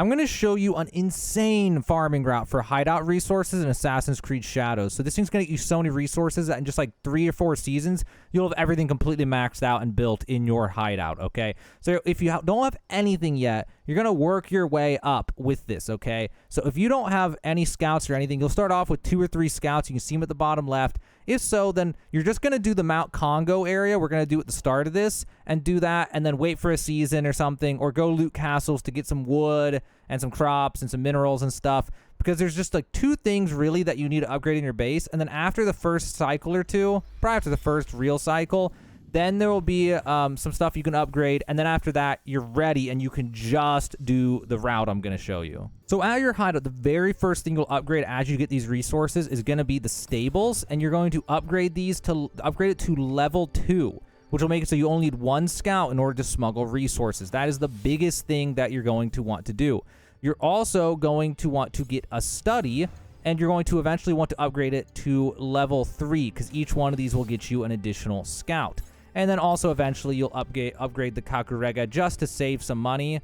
I'm going to show you an insane farming route for hideout resources in Assassin's Creed Shadows. So this thing's going to get you so many resources that in just like 3 or 4 seasons, you'll have everything completely maxed out and built in your hideout, okay? So if you don't have anything yet, you're going to work your way up with this, okay? So if you don't have any scouts or anything, you'll start off with 2 or 3 scouts. You can see them at the bottom left. If so, then you're just going to do the Mount Congo area. We're going to do at the start of this and do that and then wait for a season or something, or go loot castles to get some wood and some crops and some minerals and stuff, because there's just like 2 things really that you need to upgrade in your base. And then after the first cycle or 2, probably after the first real cycle, then there will be some stuff you can upgrade, and then after that, you're ready, and you can just do the route I'm going to show you. So at your hideout, the very first thing you'll upgrade as you get these resources is going to be the stables, and you're going to upgrade these to upgrade it to level 2, which will make it so you only need 1 scout in order to smuggle resources. That is the biggest thing that you're going to want to do. You're also going to want to get a study, and you're going to eventually want to upgrade it to level 3, because each one of these will get you an additional scout. And then also eventually you'll upgrade the Kakurega just to save some money,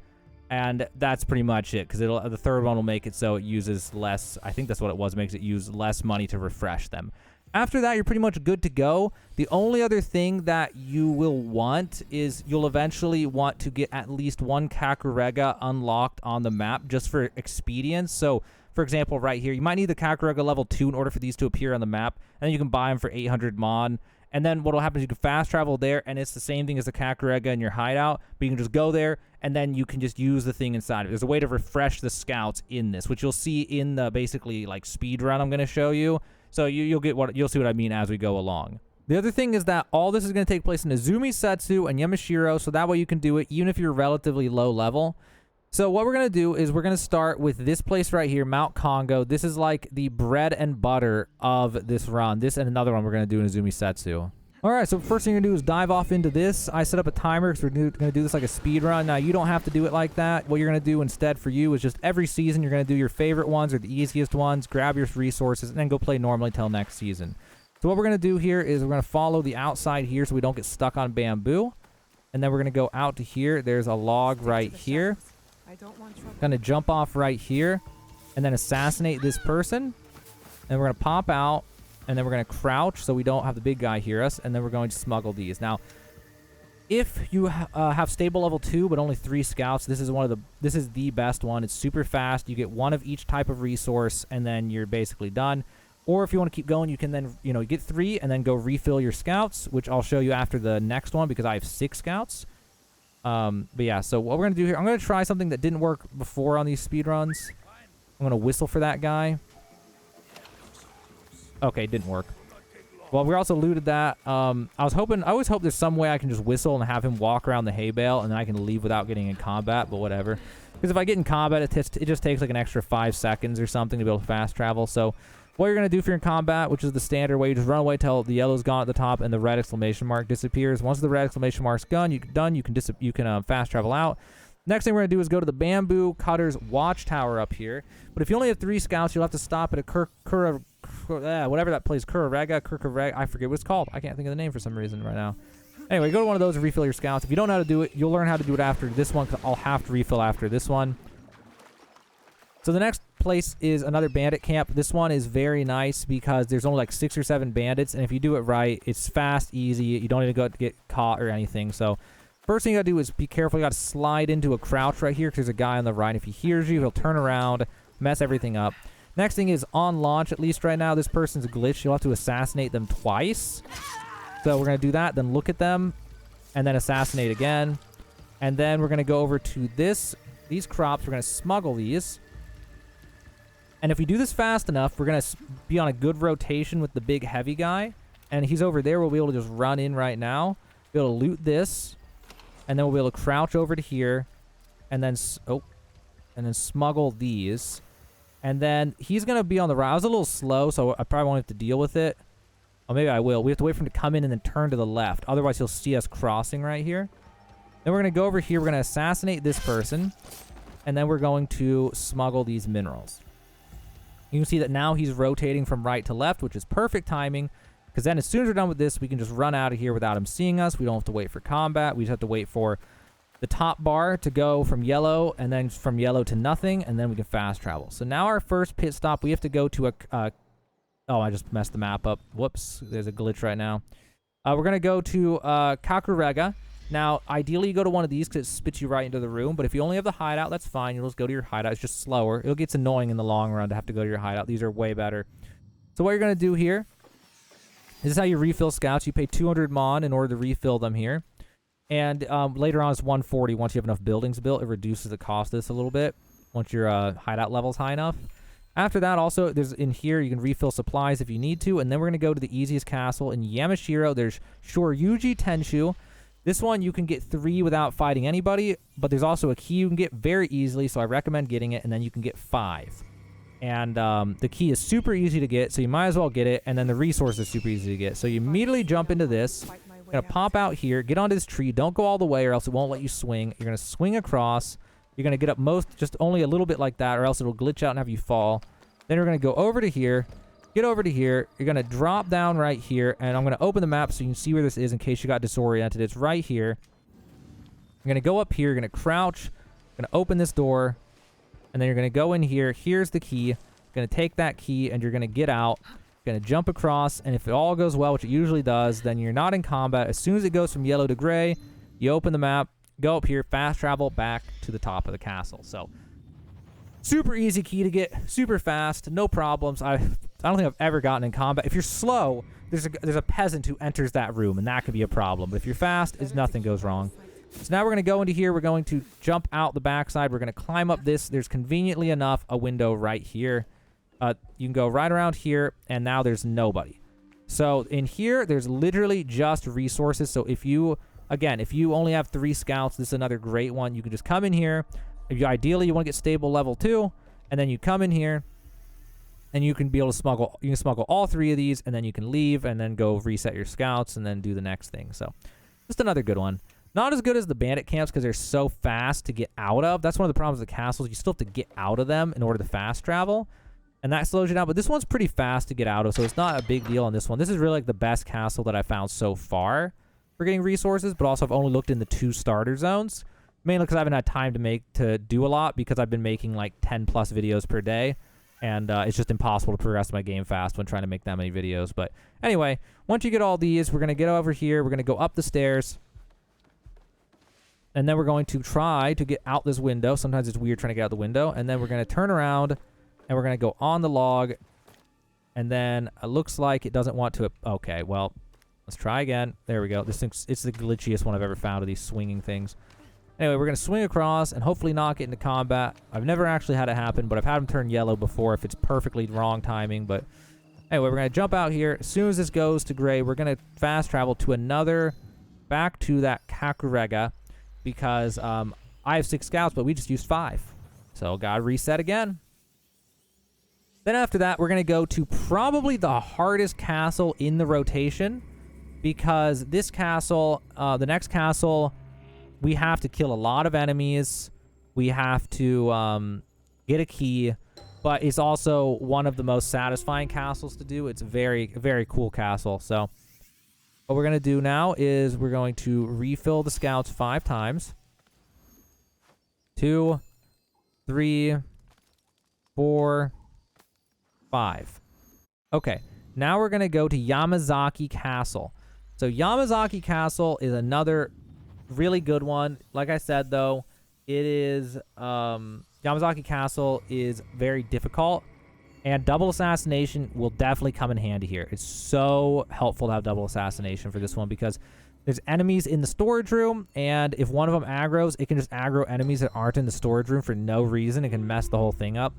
and that's pretty much it, because the third one will make it so it uses less. I think that's what it was, makes it use less money to refresh them. After that, you're pretty much good to go. The only other thing that you will want is you'll eventually want to get at least 1 Kakurega unlocked on the map just for expedience. So, for example, right here, you might need the Kakurega level 2 in order for these to appear on the map, and then you can buy them for 800 mon. And then what will happen is you can fast travel there, and it's the same thing as the Kakurega in your hideout, but you can just go there, and then you can just use the thing inside of it. There's a way to refresh the scouts in this, which you'll see in the basically like speed run I'm going to show you. So you'll see what I mean as we go along. The other thing is that all this is going to take place in Azumi Setsu and Yamashiro, so that way you can do it even if you're relatively low level. So what we're going to do is we're going to start with this place right here, Mount Congo. This is like the bread and butter of this run. This and another one we're going to do in Azumi Setsu. All right, so first thing you're going to do is dive off into this. I set up a timer because we're going to do this like a speed run. Now, you don't have to do it like that. What you're going to do instead for you is just every season you're going to do your favorite ones or the easiest ones, grab your resources, and then go play normally till next season. So what we're going to do here is we're going to follow the outside here so we don't get stuck on bamboo. And then we're going to go out to here. There's a log right here. Going to jump off right here and then assassinate this person. And we're going to pop out. And then we're going to crouch so we don't have the big guy hear us. And then we're going to smuggle these. Now, if you have stable level 2 but only 3 scouts, this is the best one. It's super fast. You get 1 of each type of resource, and then you're basically done. Or if you want to keep going, you can then get 3 and then go refill your scouts, which I'll show you after the next one because I have 6 scouts. But yeah, so what we're going to do here, I'm going to try something that didn't work before on these speedruns. I'm going to whistle for that guy. Okay, it didn't work. Well, we also looted that. I always hope there's some way I can just whistle and have him walk around the hay bale, and then I can leave without getting in combat, but whatever. Because if I get in combat, it just takes like an extra 5 seconds or something to be able to fast travel. So what you're going to do for your combat, which is the standard way, you just run away till the yellow's gone at the top and the red exclamation mark disappears. Once the red exclamation mark's done, you can fast travel out. Next thing we're going to do is go to the Bamboo Cutter's Watchtower up here. But if you only have 3 scouts, you'll have to stop at a whatever that place, Kakurega, I forget what it's called. I can't think of the name for some reason right now. Anyway, go to one of those and refill your scouts. If you don't know how to do it, you'll learn how to do it after this one, because I'll have to refill after this one. So the next place is another bandit camp. This one is very nice because there's only like 6 or 7 bandits, and if you do it right, it's fast, easy. You don't even go to get caught or anything. So first thing you gotta do is be careful. You gotta slide into a crouch right here because there's a guy on the right. If he hears you, he'll turn around, mess everything up. Next thing is on launch, at least right now, this person's glitched. You'll have to assassinate them twice. So we're going to do that, then look at them, and then assassinate again. And then we're going to go over to these crops. We're going to smuggle these. And if we do this fast enough, we're going to be on a good rotation with the big heavy guy. And he's over there. We'll be able to just run in right now. Be able to loot this. And then we'll be able to crouch over to here. And then smuggle these. And then he's going to be on the right. I was a little slow, so I probably won't have to deal with it. Or maybe I will. We have to wait for him to come in and then turn to the left. Otherwise, he'll see us crossing right here. Then we're going to go over here. We're going to assassinate this person. And then we're going to smuggle these minerals. You can see that now he's rotating from right to left, which is perfect timing. Because then as soon as we're done with this, we can just run out of here without him seeing us. We don't have to wait for combat. We just have to wait for the top bar to go from yellow and then from yellow to nothing, and then we can fast travel. So now our first pit stop, we have to go to a oh, I just messed the map up. Whoops, there's a glitch right now. We're going to go to Kakurega. Now, ideally, you go to one of these because it spits you right into the room. But if you only have the hideout, that's fine. You'll just go to your hideout. It's just slower. It gets annoying in the long run to have to go to your hideout. These are way better. So what you're going to do here, this is how you refill scouts. You pay 200 mon in order to refill them here. And later on, it's 140. Once you have enough buildings built, it reduces the cost of this a little bit once your hideout level is high enough. After that, also, there's in here, you can refill supplies if you need to. And then we're going to go to the easiest castle in Yamashiro. There's Shoryuji Tenshu. This one, you can get 3 without fighting anybody, but there's also a key you can get very easily, so I recommend getting it, and then you can get 5. And the key is super easy to get, so you might as well get it, and then the resource is super easy to get. So you immediately jump into this. You're going to pop out here, get onto this tree. Don't go all the way, or else it won't let you swing. You're going to swing across. You're going to get up just only a little bit like that, or else it'll glitch out and have you fall. Then we're going to go over to here. Get over to here. You're going to drop down right here, and I'm going to open the map so you can see where this is in case you got disoriented. It's right here. You're going to go up here. You're going to crouch. You're going to open this door, and then you're going to go in here. Here's the key. You're going to take that key, and you're going to get out. You're going to jump across, and if it all goes well, which it usually does, then you're not in combat. As soon as it goes from yellow to gray, you open the map, go up here, fast travel back to the top of the castle. So super easy key to get, super fast, no problems. I don't think I've ever gotten in combat. If you're slow, there's a peasant who enters that room, and that could be a problem. But if you're fast, nothing goes wrong. So now we're going to go into here. We're going to jump out the backside. We're going to climb up this. There's conveniently enough a window right here. You can go right around here, and now there's nobody. So in here, there's literally just resources. So if you only have 3 scouts, this is another great one. You can just come in here. If ideally you want to get stable level 2, and then you come in here, and you can be able to smuggle. You can smuggle all 3 of these, and then you can leave, and then go reset your scouts, and then do the next thing. So, just another good one. Not as good as the bandit camps because they're so fast to get out of. That's one of the problems with the castles. You still have to get out of them in order to fast travel, and that slows you down. But this one's pretty fast to get out of, so it's not a big deal on this one. This is really like the best castle that I found so far for getting resources, but also I've only looked in the 2 starter zones. Mainly because I haven't had time to do a lot because I've been making like 10 plus videos per day, and it's just impossible to progress my game fast when trying to make that many videos. But anyway, once you get all these, we're going to get over here. We're going to go up the stairs, and then we're going to try to get out this window. Sometimes it's weird trying to get out the window, and then we're going to turn around, and we're going to go on the log, and then it looks like it doesn't want to. Okay, well, let's try again. There we go. This thing's, it's the glitchiest one I've ever found of these swinging things. Anyway, we're going to swing across and hopefully not get into combat. I've never actually had it happen, but I've had them turn yellow before if it's perfectly wrong timing. But anyway, we're going to jump out here. As soon as this goes to gray, we're going to fast travel to back to that Kakurega because I have 6 scouts, but we just used 5. So got to reset again. Then after that, we're going to go to probably the hardest castle in the rotation because this castle, the next castle, we have to kill a lot of enemies. We have to get a key, but it's also one of the most satisfying castles to do. It's a very, very cool castle. So what we're going to do now is we're going to refill the scouts 5 times. 2, 3, 4, 5. Okay, now we're going to go to Yamazaki Castle. So Yamazaki Castle is another really good one. Like I said, though, it is Yamazaki Castle is very difficult, and double assassination will definitely come in handy here. It's so helpful to have double assassination for this one because there's enemies in the storage room, and if one of them aggroes, it can just aggro enemies that aren't in the storage room for no reason. It can mess the whole thing up.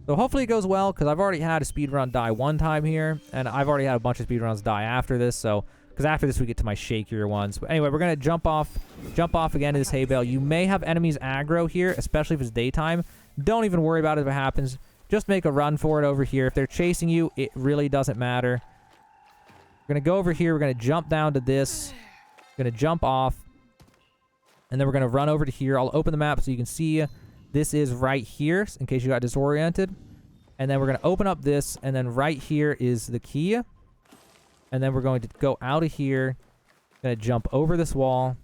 So hopefully it goes well because I've already had a speedrun die 1 time here, and I've already had a bunch of speedruns die after this, so because after this we get to my shakier ones. But anyway, we're going to jump off again to this hay bale. You may have enemies aggro here, especially if it's daytime. Don't even worry about it if it happens. Just make a run for it over here. If they're chasing you, it really doesn't matter. We're going to go over here. We're going to jump down to this. We're going to jump off. And then we're going to run over to here. I'll open the map so you can see this is right here in case you got disoriented. And then we're going to open up this. And then right here is the key. And then we're going to go out of here. Going to jump over this wall.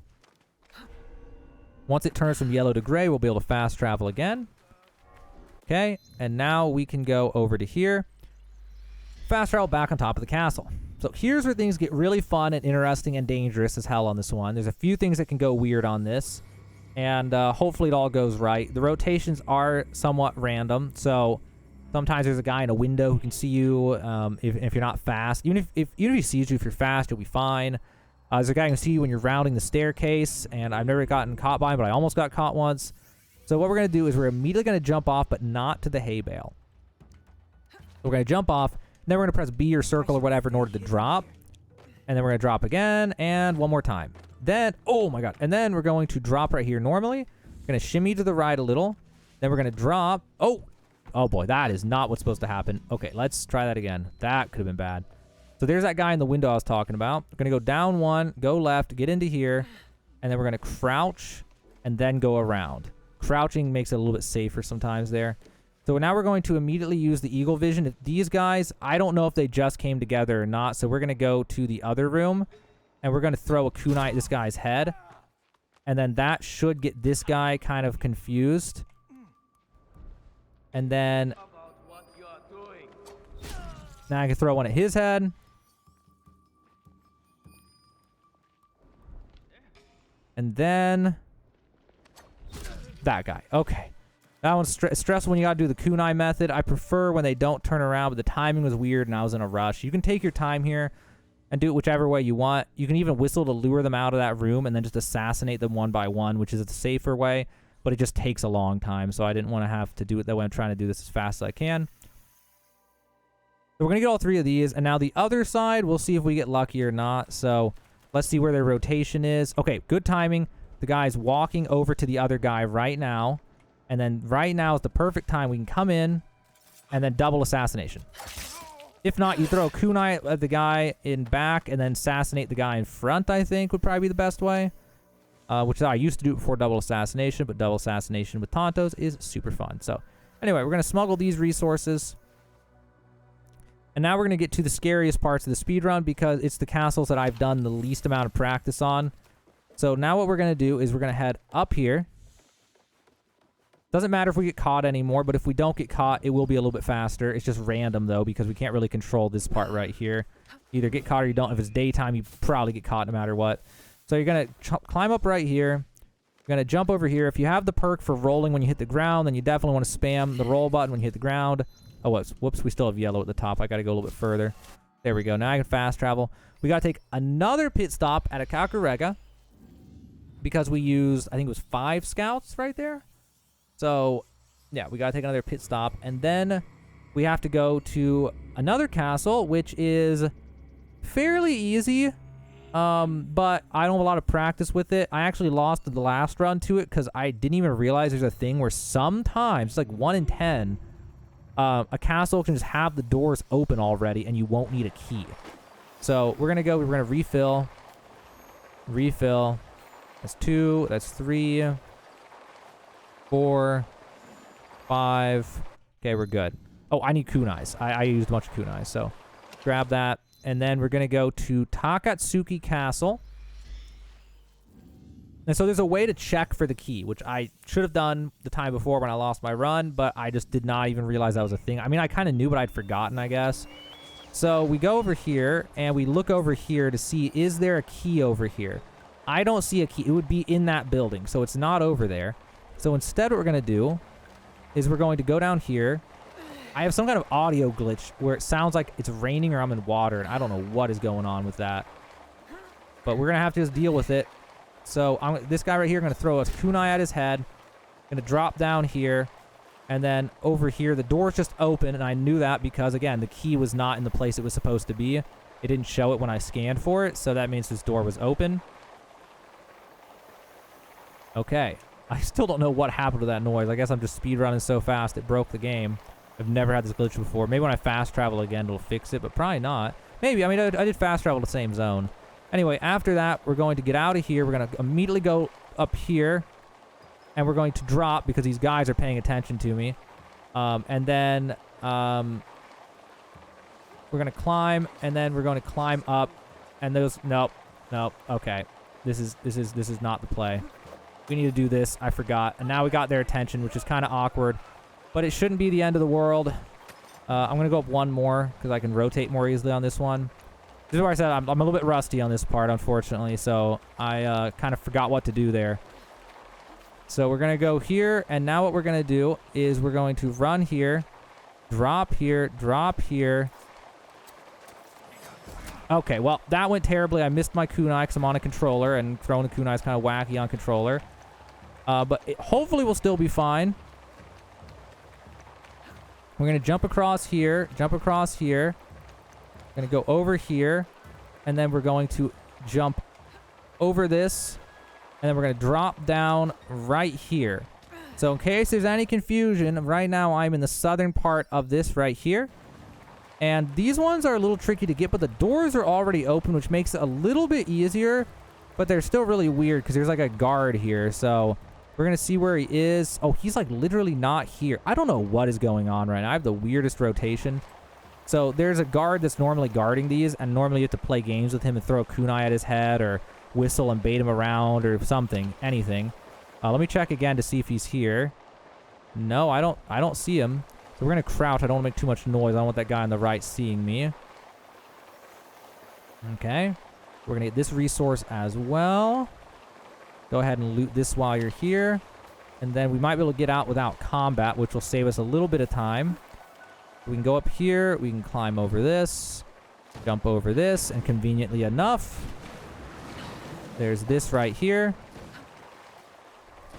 Once it turns from yellow to gray, we'll be able to fast travel again. Okay, and now we can go over to here. Fast travel back on top of the castle. So here's where things get really fun and interesting and dangerous as hell on this one. There's a few things that can go weird on this, and hopefully it all goes right. The rotations are somewhat random, so sometimes there's a guy in a window who can see you if you're not fast. Even if he sees you, if you're fast, you'll be fine. There's a guy who can see you when you're rounding the staircase, and I've never gotten caught by him, but I almost got caught once. So what we're going to do is we're immediately going to jump off, but not to the hay bale. So we're going to jump off. Then we're going to press B or circle or whatever in order to drop. And then we're going to drop again. And one more time. Then, oh my god. And then we're going to drop right here normally. We're going to shimmy to the right a little. Then we're going to drop. Oh boy, that is not what's supposed to happen. Okay, let's try that again. That could have been bad. So there's that guy in the window I was talking about. We're going to go down one, go left, get into here. And then we're going to crouch and then go around. Crouching makes it a little bit safer sometimes there. So now we're going to immediately use the eagle vision. If these guys, I don't know if they just came together or not. So we're going to go to the other room. And we're going to throw a kunai at this guy's head. And then that should get this guy kind of confused. And then now I can throw one at his head. And then that guy. Okay. That one's stressful when you gotta do the kunai method. I prefer when they don't turn around, but the timing was weird and I was in a rush. You can take your time here and do it whichever way you want. You can even whistle to lure them out of that room and then just assassinate them one by one, which is the safer way, but it just takes a long time, so I didn't want to have to do it that way. I'm trying to do this as fast as I can. So we're gonna get all three of these, and now the other side, we'll see if we get lucky or not. So let's see where their rotation is. Okay, good timing. The guy's walking over to the other guy right now. And then right now is the perfect time. We can come in and then double assassination. If not, you throw a kunai at the guy in back and then assassinate the guy in front, I think, would probably be the best way. Which I used to do it before double assassination, but double assassination with Tontos is super fun. So anyway, we're going to smuggle these resources. And now we're going to get to the scariest parts of the speedrun because it's the castles that I've done the least amount of practice on. So now what we're going to do is we're going to head up here. Doesn't matter if we get caught anymore, but if we don't get caught, it will be a little bit faster. It's just random, though, because we can't really control this part right here. Either get caught or you don't. If it's daytime, you probably get caught no matter what. So you're going to climb up right here. You're going to jump over here. If you have the perk for rolling when you hit the ground, then you definitely want to spam the roll button when you hit the ground. Oh, whoops, we still have yellow at the top. I got to go a little bit further. There we go. Now I can fast travel. We got to take another pit stop at a Kakurega because we used, I think it was 5 scouts right there. So, yeah, we got to take another pit stop. And then we have to go to another castle, which is fairly easy. But I don't have a lot of practice with it. I actually lost the last run to it because I didn't even realize there's a thing where sometimes, like 1 in 10, a castle can just have the doors open already and you won't need a key. So we're going to refill. Refill. That's 2. That's 3. 4, 5. Okay, we're good. Oh, I need kunais. I used a bunch of kunais, so grab that. And then we're going to go to Takatsuki Castle. And so there's a way to check for the key, which I should have done the time before when I lost my run, but I just did not even realize that was a thing. I mean, I kind of knew, but I'd forgotten, I guess. So we go over here, and we look over here to see, is there a key over here? I don't see a key. It would be in that building, so it's not over there. So instead what we're going to do is we're going to go down here. I have some kind of audio glitch where it sounds like it's raining or I'm in water, and I don't know what is going on with that. But we're going to have to just deal with it. So this guy right here, I'm going to throw a kunai at his head. Going to drop down here. And then over here, the door's just open, and I knew that because, again, the key was not in the place it was supposed to be. It didn't show it when I scanned for it, so that means this door was open. Okay. I still don't know what happened to that noise. I guess I'm just speedrunning so fast it broke the game. I've never had this glitch before. Maybe when I fast travel again, it'll fix it, but probably not. Maybe. I mean, I did fast travel to the same zone. Anyway, after that, we're going to get out of here. We're going to immediately go up here, and we're going to drop because these guys are paying attention to me. And then we're going to climb, and then we're going to climb up, and those... Nope. Okay. This is not the play. We need to do this. I forgot. And now we got their attention, which is kind of awkward. But it shouldn't be the end of the world. I'm going to go up one more because I can rotate more easily on this one. This is where I said I'm a little bit rusty on this part, unfortunately. So I kind of forgot what to do there. So we're going to go here. And now what we're going to do is we're going to run here. Drop here. Drop here. Okay, well, that went terribly. I missed my kunai because I'm on a controller. And throwing a kunai is kind of wacky on controller. But it hopefully will still be fine. We're going to jump across here. Jump across here. Going to go over here. And then we're going to jump over this. And then we're going to drop down right here. So in case there's any confusion, right now I'm in the southern part of this right here. And these ones are a little tricky to get, but the doors are already open, which makes it a little bit easier. But they're still really weird because there's like a guard here. So we're going to see where he is. Oh, he's like literally not here. I don't know what is going on right now. I have the weirdest rotation. So there's a guard that's normally guarding these, and normally you have to play games with him and throw a kunai at his head or whistle and bait him around or something, anything. Let me check again to see if he's here. No, I don't see him. So we're going to crouch. I don't want to make too much noise. I don't want that guy on the right seeing me. Okay. We're going to get this resource as well. Go ahead and loot this while you're here. And then we might be able to get out without combat, which will save us a little bit of time. We can go up here. We can climb over this. Jump over this. And conveniently enough, there's this right here.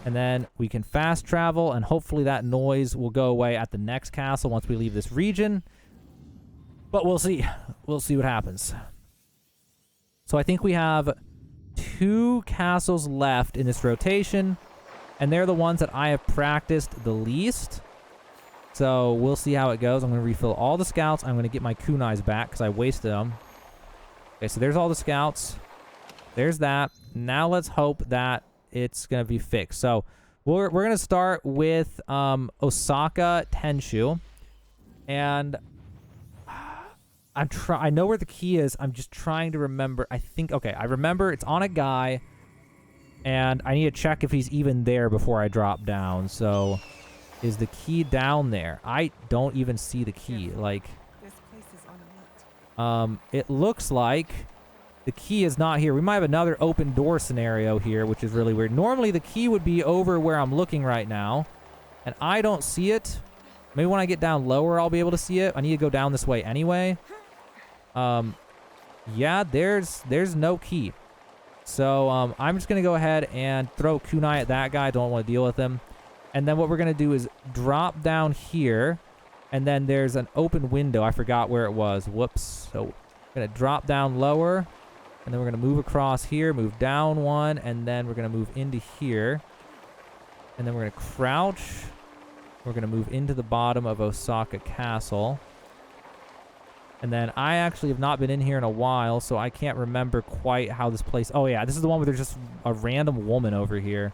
And then we can fast travel, and hopefully that noise will go away at the next castle once we leave this region. But we'll see. We'll see what happens. So I think we have 2 castles left in this rotation, and they're the ones that I have practiced the least. So we'll see how it goes. I'm going to refill all the scouts. I'm going to get my kunais back because I wasted them. Okay, so there's all the scouts. There's that. Now let's hope that it's going to be fixed. So we're going to start with Osaka Tenshu. And I know where the key is. I'm just trying to remember. I think, okay, I remember it's on a guy. And I need to check if he's even there before I drop down. So is the key down there? I don't even see the key. Like, this place is on alert. it looks like the key is not here. We might have another open door scenario here, which is really weird. Normally, the key would be over where I'm looking right now, and I don't see it. Maybe when I get down lower, I'll be able to see it. I need to go down this way anyway. Yeah, there's no key. So I'm just going to go ahead and throw kunai at that guy. I don't want to deal with him. And then what we're going to do is drop down here, and then there's an open window. I forgot where it was. Whoops. So we're going to drop down lower. And then we're going to move across here, move down one, and then we're going to move into here. And then we're going to crouch. We're going to move into the bottom of Osaka Castle. And then I actually have not been in here in a while, so I can't remember quite how this place... Oh, yeah, this is the one where there's just a random woman over here.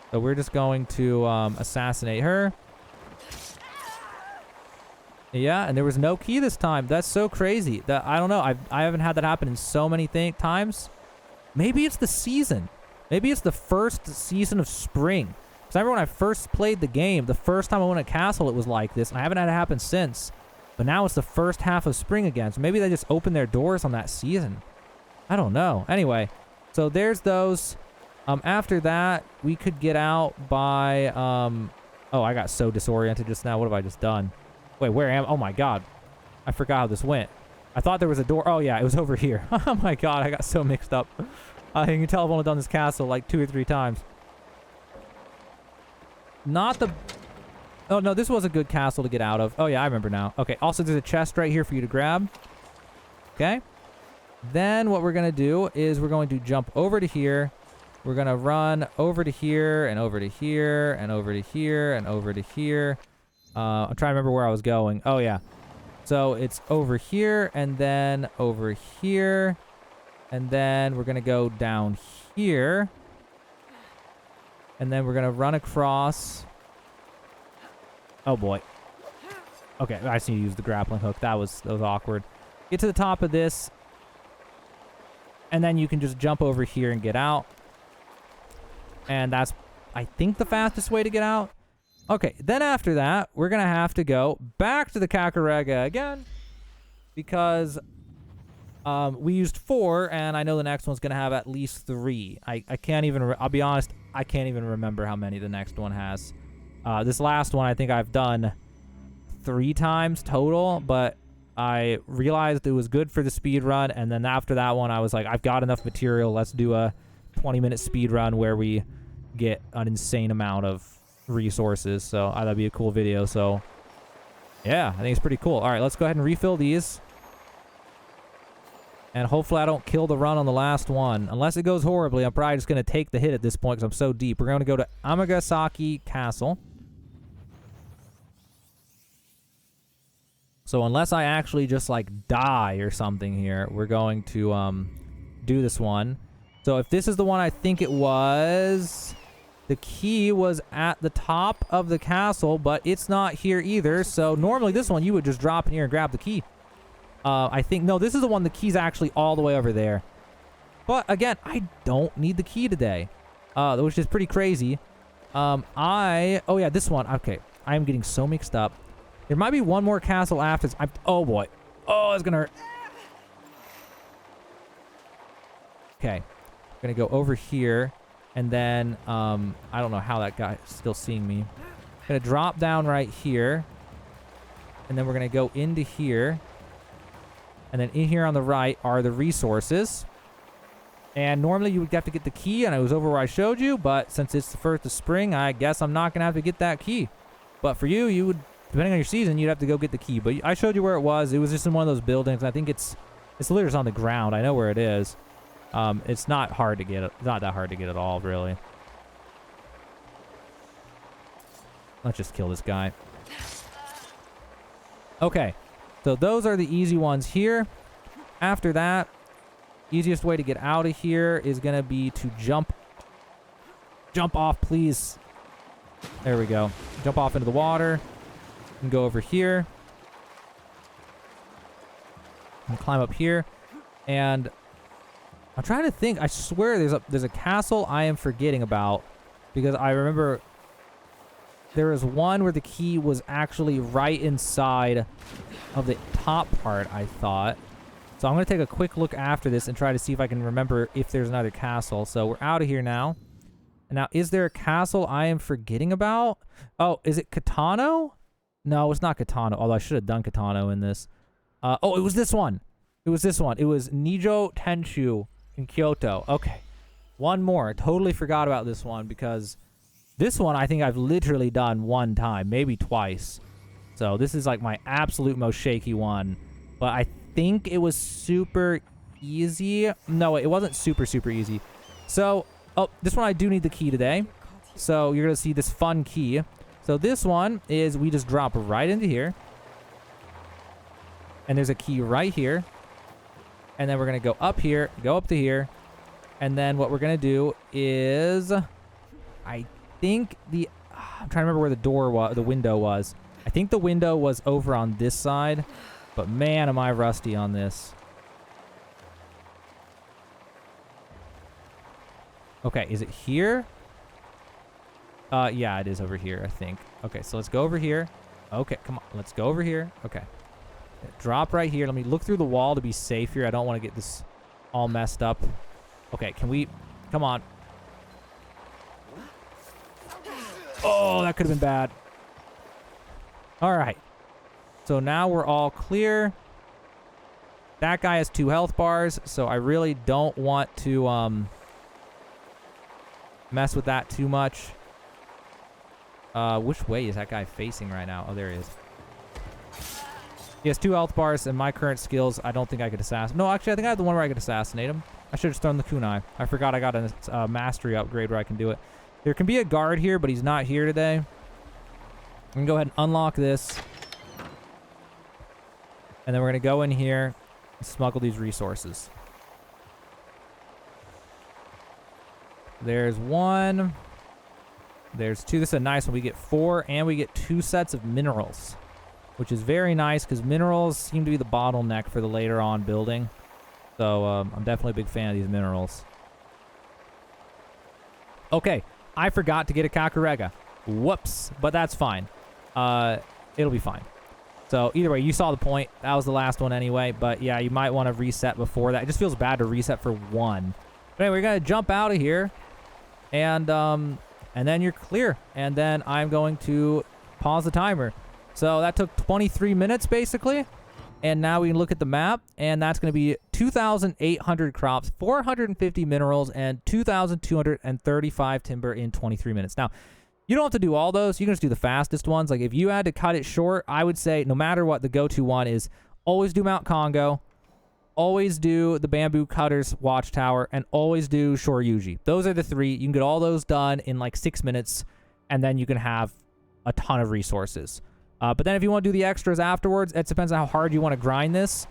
So we're just going to assassinate her. Yeah, and there was no key this time. That's so crazy. That I don't know. I haven't had that happen in so many times. Maybe it's the season. Maybe it's the first season of spring. Because I remember when I first played the game, the first time I went to castle, it was like this. And I haven't had it happen since. But now it's the first half of spring again. So maybe they just opened their doors on that season. I don't know. Anyway, so there's those. After that, we could get out by... Oh, I got so disoriented just now. What have I just done? Wait, where am I? Oh, my God. I forgot how this went. I thought there was a door. Oh, yeah, it was over here. Oh, my God. I got so mixed up. You can tell I've only done this castle like 2 or 3 times. Not the... Oh, no, this was a good castle to get out of. Oh, yeah, I remember now. Okay, also, there's a chest right here for you to grab. Okay. Then what we're going to do is we're going to jump over to here. We're going to run over to here and over to here and over to here and over to here. I'm trying to remember where I was going. Oh, yeah. So it's over here and then over here. And then we're going to go down here. And then we're going to run across. Oh, boy. Okay, I just need to use the grappling hook. That was awkward. Get to the top of this. And then you can just jump over here and get out. And that's, I think, the fastest way to get out. Okay, then after that, we're going to have to go back to the Kakurega again. Because we used 4, and I know the next one's going to have at least 3. I can't even, I'll be honest, I can't even remember how many the next one has. This last one I think I've done 3 times total, but I realized it was good for the speed run, and then after that one I was like, I've got enough material, let's do a 20-minute speed run where we get an insane amount of resources. So that'd be a cool video. So yeah, I think it's pretty cool. All right, let's go ahead and refill these. And hopefully I don't kill the run on the last one. Unless it goes horribly, I'm probably just going to take the hit at this point because I'm so deep. We're going to go to Amagasaki Castle. So unless I actually just, like, die or something here, we're going to do this one. So if this is the one I think it was, the key was at the top of the castle, but it's not here either. So normally this one, you would just drop in here and grab the key. I think, no, this is the one, the key's actually all the way over there. But again, I don't need the key today, which is pretty crazy. Oh yeah, this one. Okay, I am getting so mixed up. There might be one more castle after this. Oh boy. Oh, it's gonna hurt. Okay, I'm gonna go over here, and then, I don't know how that guy's still seeing me. I'm gonna drop down right here, and then we're gonna go into here. And then in here on the right are the resources. And normally you would have to get the key, and it was over where I showed you, but since it's the first of spring, I guess I'm not going to have to get that key. But for you, you would, depending on your season, you'd have to go get the key. But I showed you where it was. It was just in one of those buildings. I think it's literally just on the ground. I know where it is. It's not hard to get it. It's not that hard to get at all, really. Let's just kill this guy. Okay. So those are the easy ones here. After that, easiest way to get out of here is going to be to jump off, please. There we go. Jump off into the water and go over here and climb up here. And I'm trying to think. I swear there's a castle I am forgetting about, because I remember there was one where the key was actually right inside of the top part, I thought. So I'm going to take a quick look after this and try to see if I can remember if there's another castle. So we're out of here now. And now, is there a castle I am forgetting about? Oh, is it Katano? No, it's not Katano. Although I should have done Katano in this. Oh, it was this one. It was this one. It was Nijo Tenshu in Kyoto. Okay. One more. I totally forgot about this one, because this one I think I've literally done one time, maybe twice. So this is like my absolute most shaky one. But I think it was super easy. No, it wasn't super easy. So, oh, this one I do need the key today. So you're going to see this fun key. So this one is we just drop right into here. And there's a key right here. And then we're going to go up here, go up to here. And then what we're going to do is, I think I'm trying to remember where the door was, the window was. I think the window was over on this side, but man, am I rusty on this. Okay, is it here? Yeah, it is over here, I think. Okay, so let's go over here. Okay, come on, let's go over here. Okay. Drop right here. Let me look through the wall to be safe here. I don't want to get this all messed up. Okay, can we... Come on. Oh, that could have been bad. All right. So now we're all clear. That guy has 2 health bars, so I really don't want to mess with that too much. Which way is that guy facing right now? Oh, there he is. He has 2 health bars, and my current skills, I don't think I could assassinate. No, actually, I think I have the one where I could assassinate him. I should have thrown the kunai. I forgot I got a mastery upgrade where I can do it. There can be a guard here, but he's not here today. I'm going to go ahead and unlock this. And then we're going to go in here and smuggle these resources. There's 1. There's 2. This is a nice one. We get 4, and we get 2 sets of minerals, which is very nice because minerals seem to be the bottleneck for the later on building. So I'm definitely a big fan of these minerals. Okay, I forgot to get a Kakurega. Whoops. But that's fine. It'll be fine. So either way, you saw the point. That was the last one anyway. But yeah, you might want to reset before that. It just feels bad to reset for one. But anyway, we're going to jump out of here. And then you're clear. And then I'm going to pause the timer. So that took 23 minutes basically. And now we can look at the map, and that's going to be 2,800 crops, 450 minerals, and 2,235 timber in 23 minutes. Now, you don't have to do all those. You can just do the fastest ones. Like, if you had to cut it short, I would say no matter what, the go-to one is always do Mount Congo, always do the Bamboo Cutters Watchtower, and always do Shoryuji. Those are the three. You can get all those done in like 6 minutes, and then you can have a ton of resources. But then if you want to do the extras afterwards, it depends on how hard you want to grind this.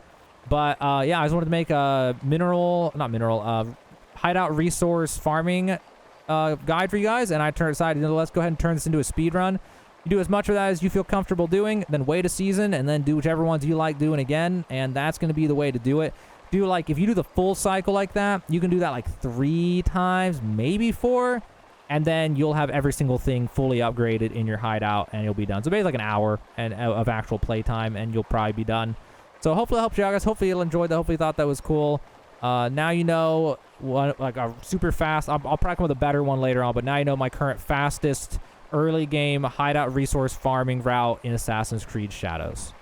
But yeah, I just wanted to make a hideout resource farming guide for you guys. And I decided, let's go ahead and turn this into a speed run. You do as much of that as you feel comfortable doing, then wait a season, and then do whichever ones you like doing again. And that's going to be the way to do it. If you do the full cycle like that, you can do that like 3 times, maybe 4. And then you'll have every single thing fully upgraded in your hideout, and you'll be done. So basically like an hour of actual playtime, and you'll probably be done. So hopefully it helped you out, guys. Hopefully you'll enjoy that. Hopefully you thought that was cool. Now you know what, like a super fast. I'll probably come with a better one later on, but now you know my current fastest early game hideout resource farming route in Assassin's Creed Shadows.